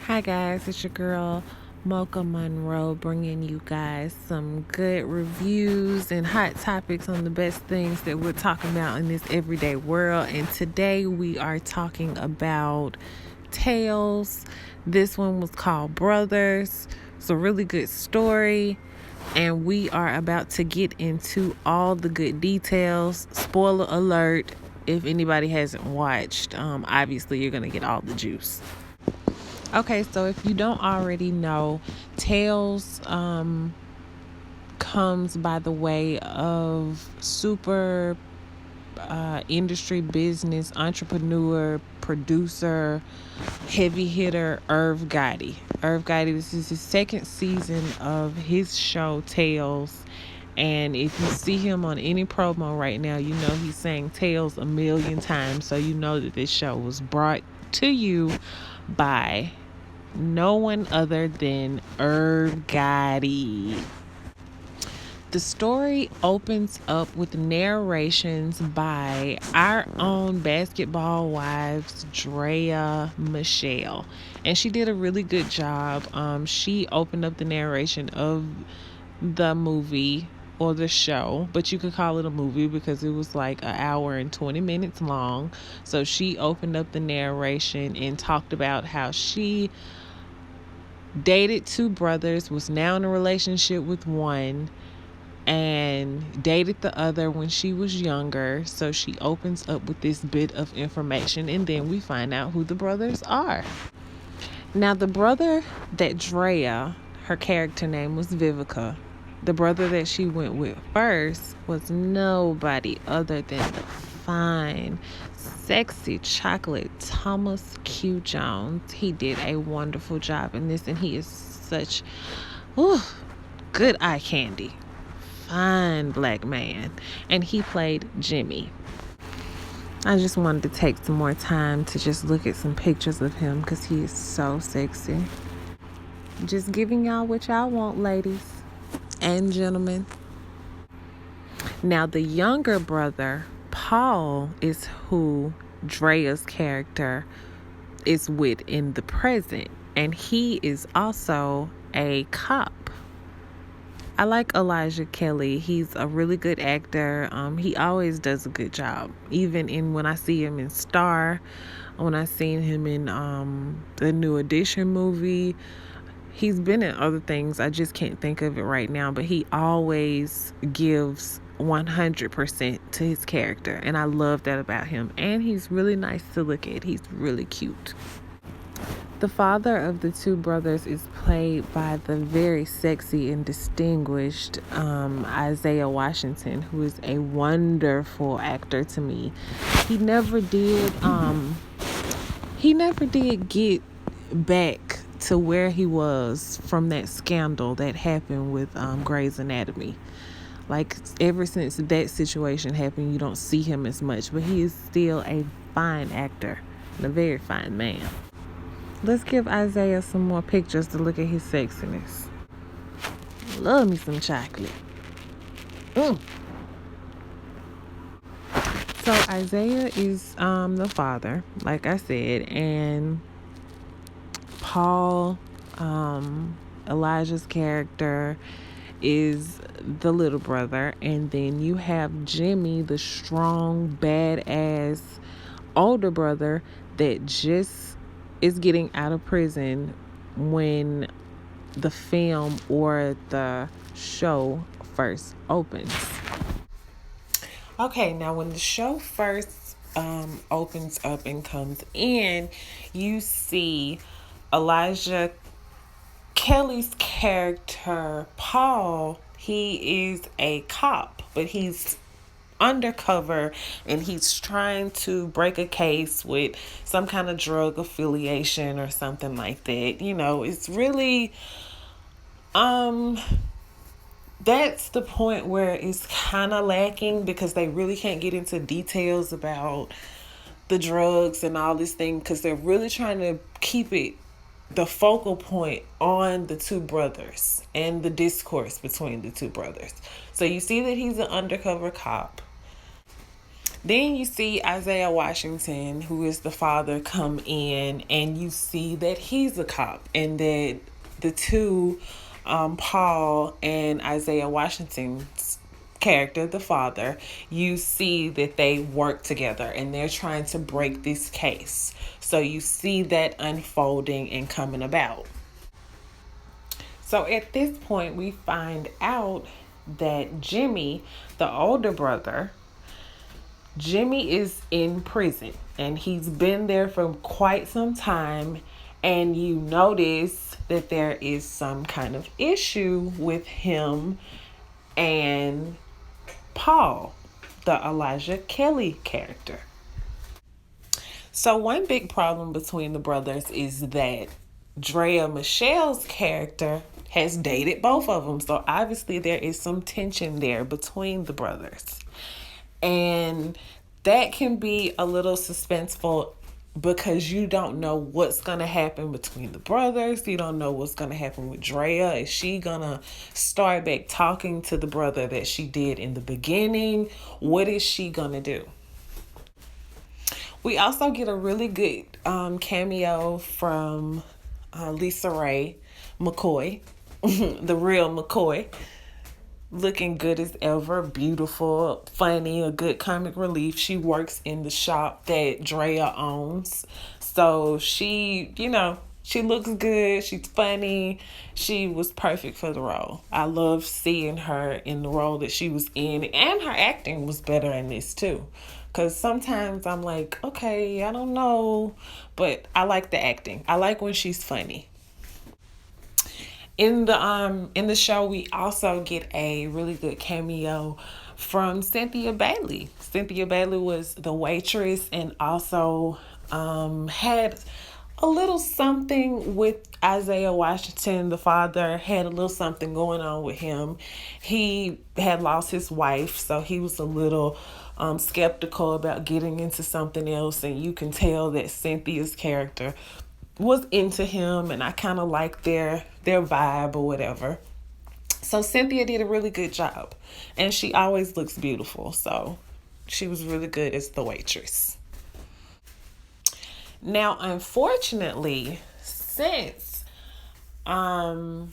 Hi guys, it's your girl Mocha Monroe bringing you guys some good reviews and hot topics on the best things that we're talking about in this everyday world. And today we are talking about Tales. This one was called Brothers. It's a really good story. And we are about to get into all the good details. Spoiler alert, if anybody hasn't watched, obviously you're going to get all the juice. Okay, so if you don't already know, Tales comes by the way of super industry business entrepreneur, producer, heavy hitter Irv Gotti. Irv Gotti, this is his second season of his show Tales. And if you see him on any promo right now, you know he's saying Tales a million times. So you know that this show was brought to you by no one other than Irv Gotti. The story opens up with narrations by our own basketball wives, Draya Michele. And she did a really good job. She opened up the narration of the movie or the show, but you could call it a movie because it was like an hour and 20 minutes long. So she opened up the narration and talked about how she dated two brothers, was now in a relationship with one, and dated the other when she was younger. So she opens up with this bit of information, and then we find out who the brothers are. Now, the brother that Draya, her character name was Vivica. The brother that she went with first was nobody other than the fine, sexy chocolate Thomas Q. Jones. He did a wonderful job in this, and he is such good eye candy. Fine black man. And he played Jimmy. I just wanted to take some more time to just look at some pictures of him because he is so sexy. Just giving y'all what y'all want, ladies and gentlemen. Now, the younger brother, Paul, is who Draya's character is with in the present. And he is also a cop. I like Elijah Kelly. He's a really good actor. He always does a good job. Even when I see him in Star, when I seen him in the New Edition movie. He's been in other things. I just can't think of it right now. But he always gives 100% to his character. And I love that about him. And he's really nice to look at. He's really cute. The father of the two brothers is played by the very sexy and distinguished Isaiah Washington, who is a wonderful actor to me. He never did get back to where he was from that scandal that happened with Grey's Anatomy. Like, ever since that situation happened, you don't see him as much, but he is still a fine actor and a very fine man. Let's give Isaiah some more pictures to look at his sexiness. Love me some chocolate. So Isaiah is the father, like I said, and Paul, Elijah's character, is the little brother. And then you have Jimmy, the strong, badass older brother that just is getting out of prison when the film or the show first opens. Okay, now when the show first opens up and comes in, you see Elijah Kelly's character, Paul. He is a cop, but he's undercover and he's trying to break a case with some kind of drug affiliation or something like that. You know, it's really that's the point where it's kind of lacking because they really can't get into details about the drugs and all this thing because they're really trying to keep it the focal point on the two brothers and the discourse between the two brothers. So you see that he's an undercover cop. Then you see Isaiah Washington, who is the father, come in, and you see that he's a cop, and that the two, Paul and Isaiah Washington's character, the father, you see that they work together and they're trying to break this case. So you see that unfolding and coming about. So at this point, we find out that Jimmy, the older brother, Jimmy is in prison and he's been there for quite some time. And you notice that there is some kind of issue with him and Paul, the Elijah Kelly character. So, one big problem between the brothers is that Draya Michelle's character has dated both of them. So, obviously, there is some tension there between the brothers. And that can be a little suspenseful because you don't know what's going to happen between the brothers. You don't know what's going to happen with Draya. Is she going to start back talking to the brother that she did in the beginning? What is she going to do? We also get a really good cameo from Lisa Ray McCoy, the real McCoy. Looking good as ever, beautiful, funny, a good comic relief. She works in the shop that Draya owns. So she, she looks good. She's funny. She was perfect for the role. I love seeing her in the role that she was in. And her acting was better in this too. Because sometimes I'm like, okay, I don't know. But I like the acting. I like when she's funny. In the show, we also get a really good cameo from Cynthia Bailey. Cynthia Bailey was the waitress and also had a little something with Isaiah Washington, the father, had a little something going on with him. He had lost his wife, so he was a little skeptical about getting into something else, and you can tell that Cynthia's character was into him, and I kind of liked their vibe or whatever. So Cynthia did a really good job, and she always looks beautiful, so she was really good as the waitress. Now, unfortunately, since Paul,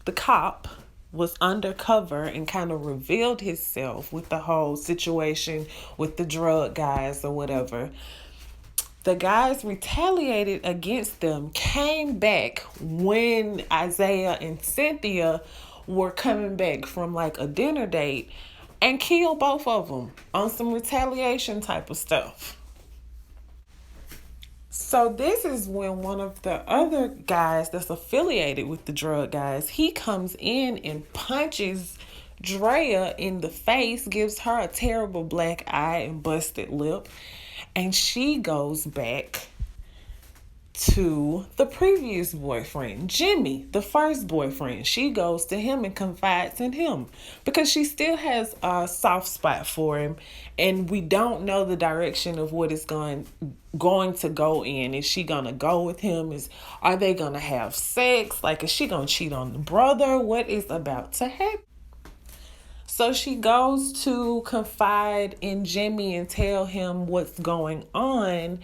the cop, was undercover and kind of revealed himself with the whole situation with the drug guys or whatever, the guys retaliated against them, came back when Isaiah and Cynthia were coming back from like a dinner date and killed both of them on some retaliation type of stuff. So this is when one of the other guys that's affiliated with the drug guys, he comes in and punches Draya in the face, gives her a terrible black eye and busted lip. And she goes back to the previous boyfriend, Jimmy, the first boyfriend. She goes to him and confides in him because she still has a soft spot for him. And we don't know the direction of what is going to go in. Is she going to go with him? Are they going to have sex? Like, is she going to cheat on the brother? What is about to happen? So she goes to confide in Jimmy and tell him what's going on.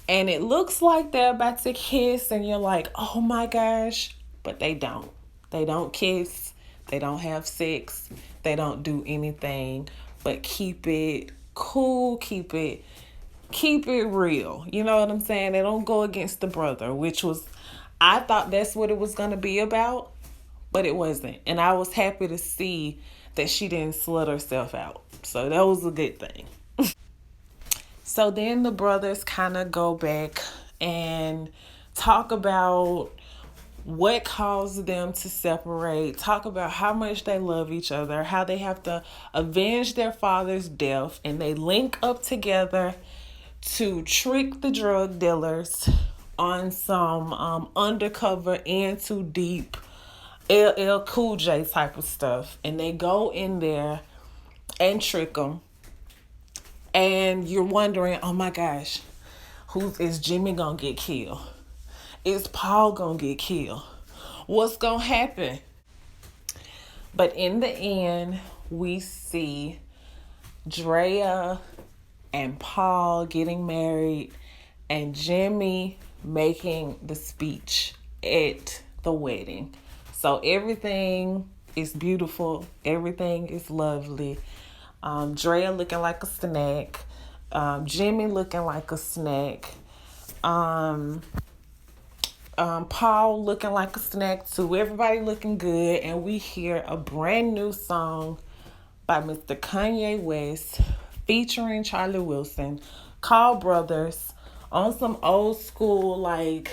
And it looks like they're about to kiss. And you're like, oh my gosh. But they don't. They don't kiss. They don't have sex. They don't do anything. But keep it cool. Keep it real. You know what I'm saying? They don't go against the brother, which was, I thought that's what it was going to be about. But it wasn't. And I was happy to see that she didn't slut herself out. So that was a good thing. So then the brothers kind of go back and talk about what caused them to separate, talk about how much they love each other, how they have to avenge their father's death, and they link up together to trick the drug dealers on some undercover and too deep LL Cool J type of stuff. And they go in there and trick them. And you're wondering, oh my gosh, is Jimmy gonna get killed? Is Paul gonna get killed? What's gonna happen? But in the end, we see Draya and Paul getting married, and Jimmy making the speech at the wedding. So everything is beautiful. Everything is lovely. Drea looking like a snack. Jimmy looking like a snack. Um, Paul looking like a snack too. Everybody looking good. And we hear a brand new song by Mr. Kanye West featuring Charlie Wilson called Brothers, on some old school like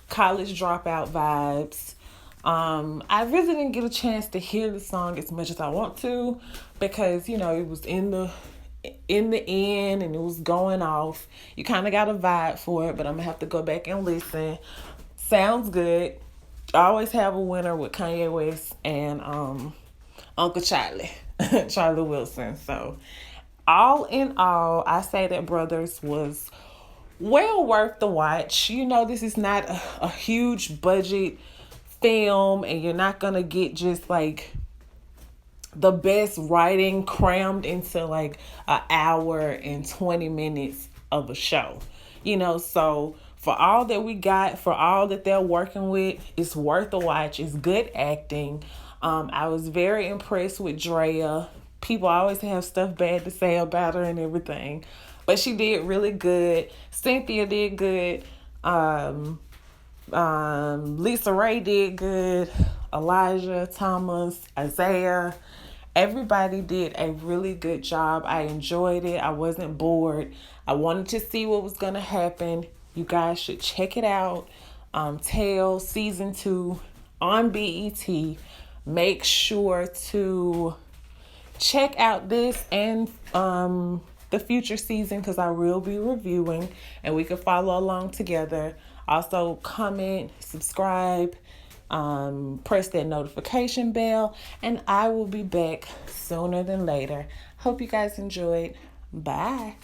college dropout vibes. I really didn't get a chance to hear the song as much as I want to, because it was in the end and it was going off. You kind of got a vibe for it, but I'm gonna have to go back and listen. Sounds good. I always have a winner with Kanye West and Uncle Charlie, Charlie Wilson. So, all in all, I say that Brothers was well worth the watch. This is not a huge budget film, and you're not gonna get just like the best writing crammed into like an hour and 20 minutes of a show. So for all that we got, for all that they're working with, it's worth a watch. It's good acting. I was very impressed with Drea. People always have stuff bad to say about her and everything, but she did really good. Cynthia did good. Lisa Ray did good. Elijah Thomas, Isaiah, everybody did a really good job. I enjoyed it. I wasn't bored. I wanted to see what was gonna happen. You guys should check it out. Tale season 2 on BET. Make sure to check out this and the future season, because I will be reviewing and we can follow along together. Also, comment, subscribe, press that notification bell, and I will be back sooner than later. Hope you guys enjoyed. Bye.